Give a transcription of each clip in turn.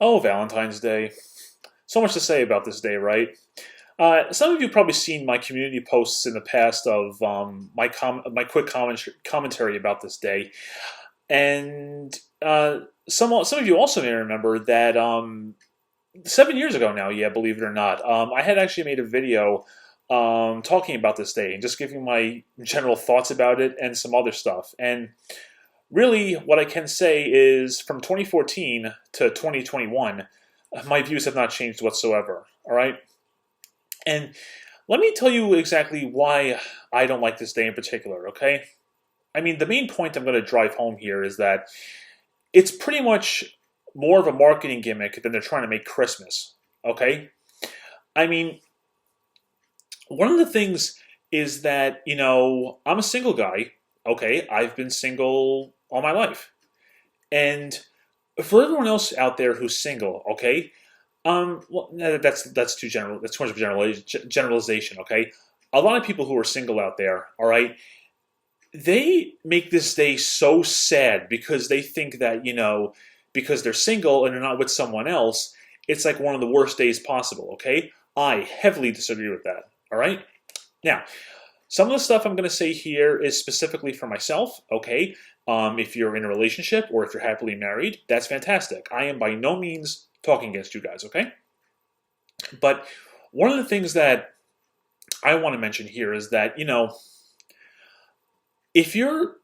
Oh, Valentine's Day. So much to say about this day, right? Some of you have probably seen my community posts in the past of my quick commentary about this day, and some of you also may remember that 7 years ago now, yeah, believe it or not, I had actually made a video talking about this day and just giving my general thoughts about it and some other stuff. And really, what I can say is from 2014 to 2021, my views have not changed whatsoever. All right, and let me tell you exactly why I don't like this day in particular. Okay, I mean the main point I'm going to drive home here is that it's pretty much more of a marketing gimmick than they're trying to make Christmas. Okay, I mean one of the things is that I'm a single guy. Okay, I've been single all my life, and for everyone else out there who's single, okay, well, no, that's too general. That's too much of a generalization. Okay, a lot of people who are single out there, all right, they make this day so sad because they think that because they're single and they're not with someone else, it's like one of the worst days possible. Okay, I heavily disagree with that. All right, now some of the stuff I'm going to say here is specifically for myself. Okay, if you're in a relationship or if you're happily married, that's fantastic. I am by no means talking against you guys. Okay, but one of the things that I want to mention here is that if you're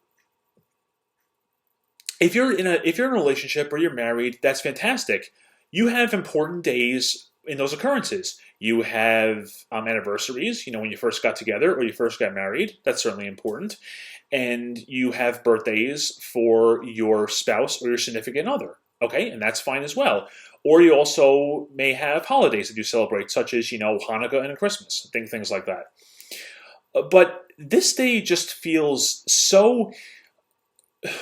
if you're in a relationship or you're married, that's fantastic. You have important days in those occurrences. You have anniversaries, when you first got together or you first got married. That's certainly important. And you have birthdays for your spouse or your significant other. Okay, and that's fine as well. Or you also may have holidays that you celebrate, such as Hanukkah and Christmas, things like that. But this day just feels so,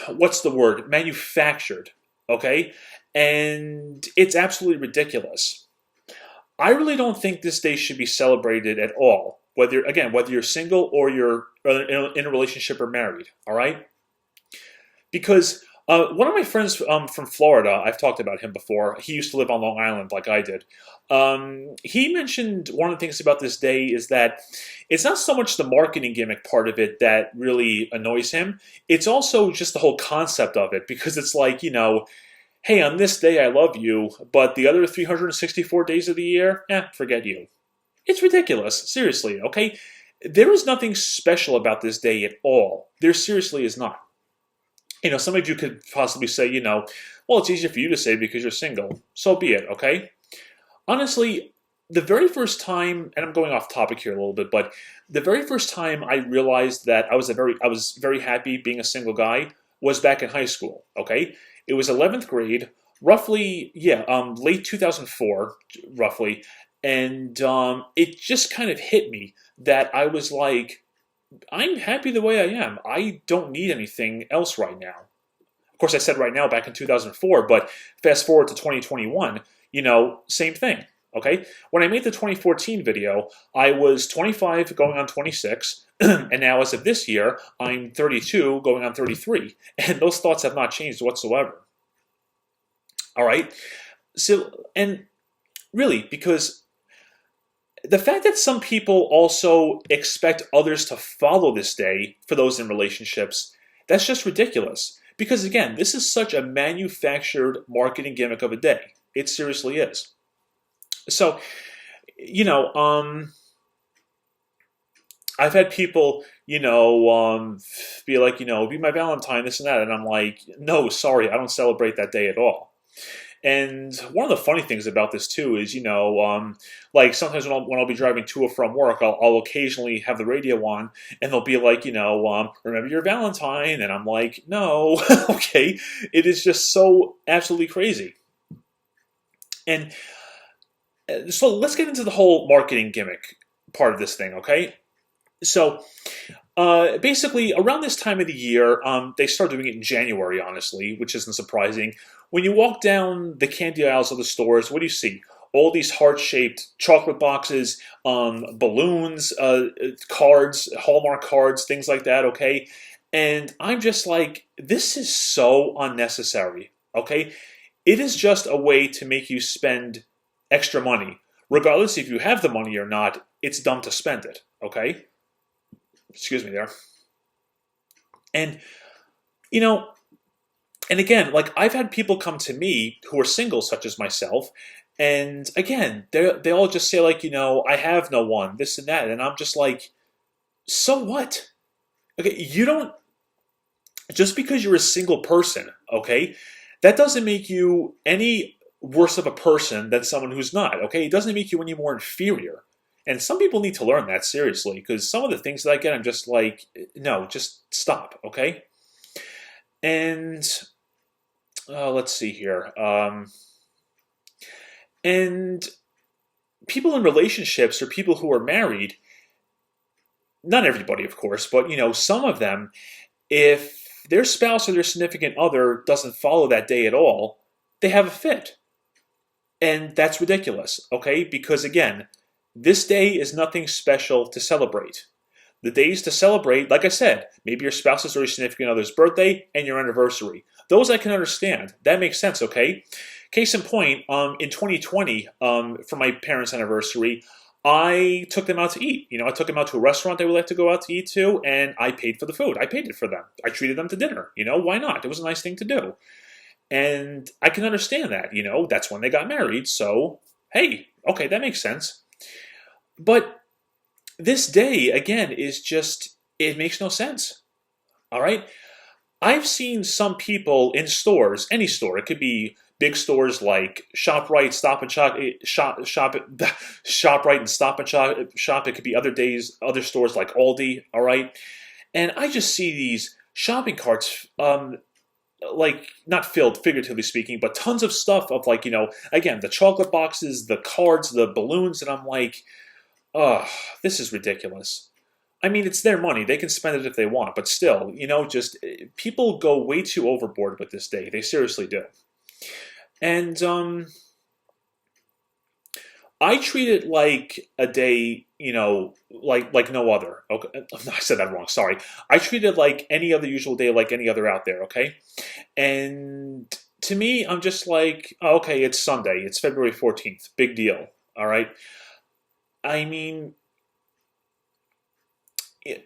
what's the word, manufactured, okay? And it's absolutely ridiculous. I really don't think this day should be celebrated at all, whether you're single or you're in a relationship or married, all right? Because one of my friends from Florida, I've talked about him before. He used to live on Long Island like I did. He mentioned one of the things about this day is that it's not so much the marketing gimmick part of it that really annoys him. It's also just the whole concept of it, because it's like, hey, on this day I love you, but the other 364 days of the year, forget you. It's ridiculous, seriously, okay? There is nothing special about this day at all. There seriously is not. Some of you could possibly say, well, it's easier for you to say because you're single. So be it, okay? Honestly, the very first time, and I'm going off topic here a little bit, but the very first time I realized that I was very happy being a single guy was back in high school, okay? It was 11th grade, roughly, late 2004, roughly, and it just kind of hit me that I was like, I'm happy the way I am. I don't need anything else right now. Of course, I said right now back in 2004, but fast forward to 2021, same thing. Okay? When I made the 2014 video, I was 25 going on 26, and now as of this year, I'm 32 going on 33. And those thoughts have not changed whatsoever. All right? So, and really, because the fact that some people also expect others to follow this day for those in relationships, that's just ridiculous. Because again, this is such a manufactured marketing gimmick of a day. It seriously is. So, I've had people, be like, be my Valentine, this and that. And I'm like, no, sorry, I don't celebrate that day at all. And one of the funny things about this too is, like sometimes when I'll be driving to or from work, I'll occasionally have the radio on, and they'll be like, remember your Valentine, and I'm like, no, okay. It is just so absolutely crazy. And so let's get into the whole marketing gimmick part of this thing, okay? So basically, around this time of the year, they start doing it in January, honestly, which isn't surprising. When you walk down the candy aisles of the stores, what do you see? All these heart-shaped chocolate boxes, balloons, cards, Hallmark cards, things like that, okay? And I'm just like, this is so unnecessary, okay? It is just a way to make you spend extra money. Regardless if you have the money or not, it's dumb to spend it, okay? Excuse me there. And, you know, and again, like I've had people come to me who are single, such as myself, and again, they all just say like, I have no one, this and that, and I'm just like, so what? Okay, you don't just because you're a single person, okay, that doesn't make you any worse of a person than someone who's not, okay? It doesn't make you any more inferior. And some people need to learn that seriously because some of the things that I get, I'm just like, no, just stop, okay? And let's see here. And people in relationships or people who are married, not everybody, of course, but some of them, if their spouse or their significant other doesn't follow that day at all, they have a fit. And that's ridiculous, okay? Because again, this day is nothing special to celebrate. The days to celebrate, like I said, maybe your spouse's or your significant other's birthday and your anniversary. Those I can understand. That makes sense, okay? Case in point, in 2020, for my parents' anniversary, I took them out to eat. I took them out to a restaurant they would like to go out to eat to, and I paid for the food. I paid it for them. I treated them to dinner. Why not? It was a nice thing to do. And I can understand that. That's when they got married. So, hey, okay, that makes sense. But this day, again, is just, it makes no sense. All right? I've seen some people in stores, any store, it could be big stores like ShopRite, Stop and Shop, ShopRite and Stop and Shop. It could be other stores like Aldi, all right? And I just see these shopping carts, like not filled, figuratively speaking, but tons of stuff of like, again, the chocolate boxes, the cards, the balloons, and I'm like, oh, this is ridiculous. I mean, it's their money. They can spend it if they want, but still, just people go way too overboard with this day. They seriously do. And I treat it like a day, like no other. Okay, I said that wrong. Sorry. I treat it like any other usual day, like any other out there. Okay, and to me, I'm just like, oh, okay, it's Sunday. It's February 14th. Big deal. All right. I mean, I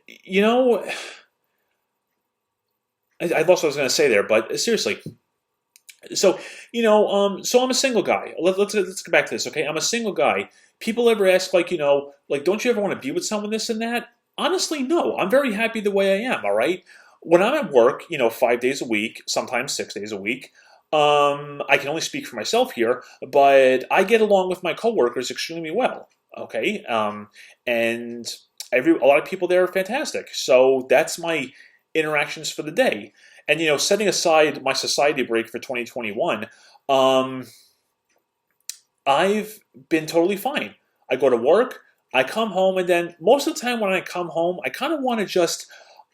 lost what I was going to say there, but seriously. So, so I'm a single guy. Let's get back to this, okay? I'm a single guy. People ever ask, like, like, don't you ever want to be with someone, this and that? Honestly, no. I'm very happy the way I am, all right? When I'm at work, 5 days a week, sometimes 6 days a week, I can only speak for myself here, but I get along with my coworkers extremely well, okay? And a lot of people there are fantastic. So that's my interactions for the day. And, setting aside my society break for 2021, I've been totally fine. I go to work, I come home, and then most of the time when I come home, I kind of want to just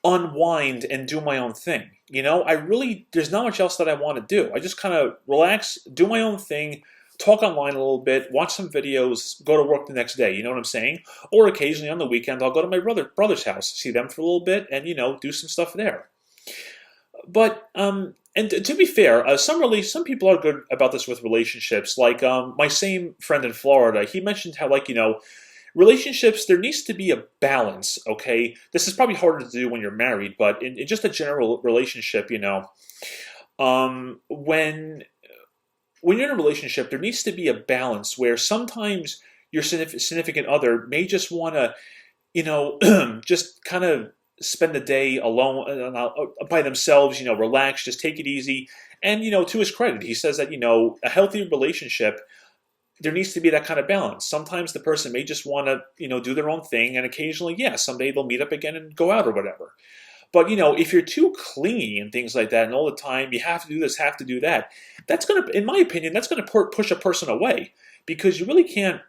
unwind and do my own thing. There's not much else that I want to do. I just kind of relax, do my own thing, talk online a little bit, watch some videos, go to work the next day, you know what I'm saying? Or occasionally on the weekend, I'll go to my brother's house, see them for a little bit, and, do some stuff there. But and to be fair, some people are good about this with relationships. Like my same friend in Florida, he mentioned how relationships, there needs to be a balance. Okay, this is probably harder to do when you're married, but in just a general relationship, when you're in a relationship, there needs to be a balance where sometimes your significant other may just want to, just kind of spend the day alone by themselves, relax, just take it easy. And, to his credit, he says that, a healthy relationship, there needs to be that kind of balance. Sometimes the person may just want to, do their own thing. And occasionally, yeah, someday they'll meet up again and go out or whatever. But, if you're too clingy and things like that, and all the time, you have to do this, have to do that, that's going to, in my opinion, that's going to push a person away. Because you really can't,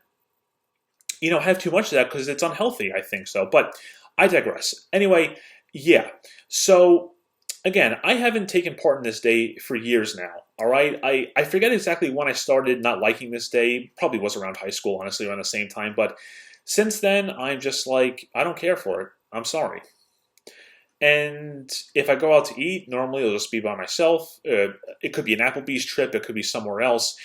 have too much of that because it's unhealthy, I think so. But I digress. Anyway, yeah. So, again, I haven't taken part in this day for years now, all right? I forget exactly when I started not liking this day. Probably was around high school, honestly, around the same time. But since then, I'm just like, I don't care for it. I'm sorry. And if I go out to eat, normally it'll just be by myself. It could be an Applebee's trip, it could be somewhere else.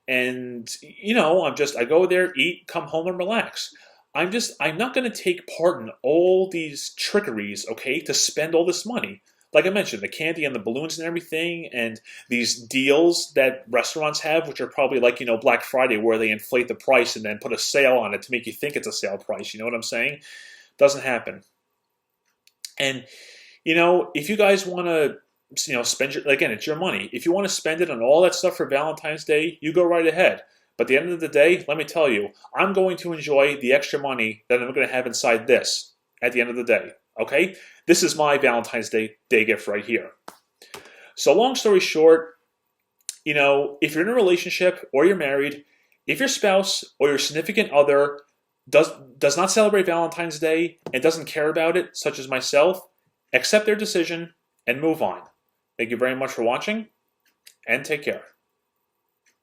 And I go there, eat, come home, and relax. I'm not going to take part in all these trickeries, okay, to spend all this money. Like I mentioned, the candy and the balloons and everything, and these deals that restaurants have, which are probably like, Black Friday, where they inflate the price and then put a sale on it to make you think it's a sale price. You know what I'm saying? Doesn't happen. And, if you guys want to, spend again, it's your money. If you want to spend it on all that stuff for Valentine's Day, you go right ahead. But at the end of the day, let me tell you, I'm going to enjoy the extra money that I'm going to have inside this at the end of the day. Okay? This is my Valentine's Day gift right here. So long story short, if you're in a relationship or you're married, if your spouse or your significant other does not celebrate Valentine's Day and doesn't care about it, such as myself, accept their decision and move on. Thank you very much for watching, and take care.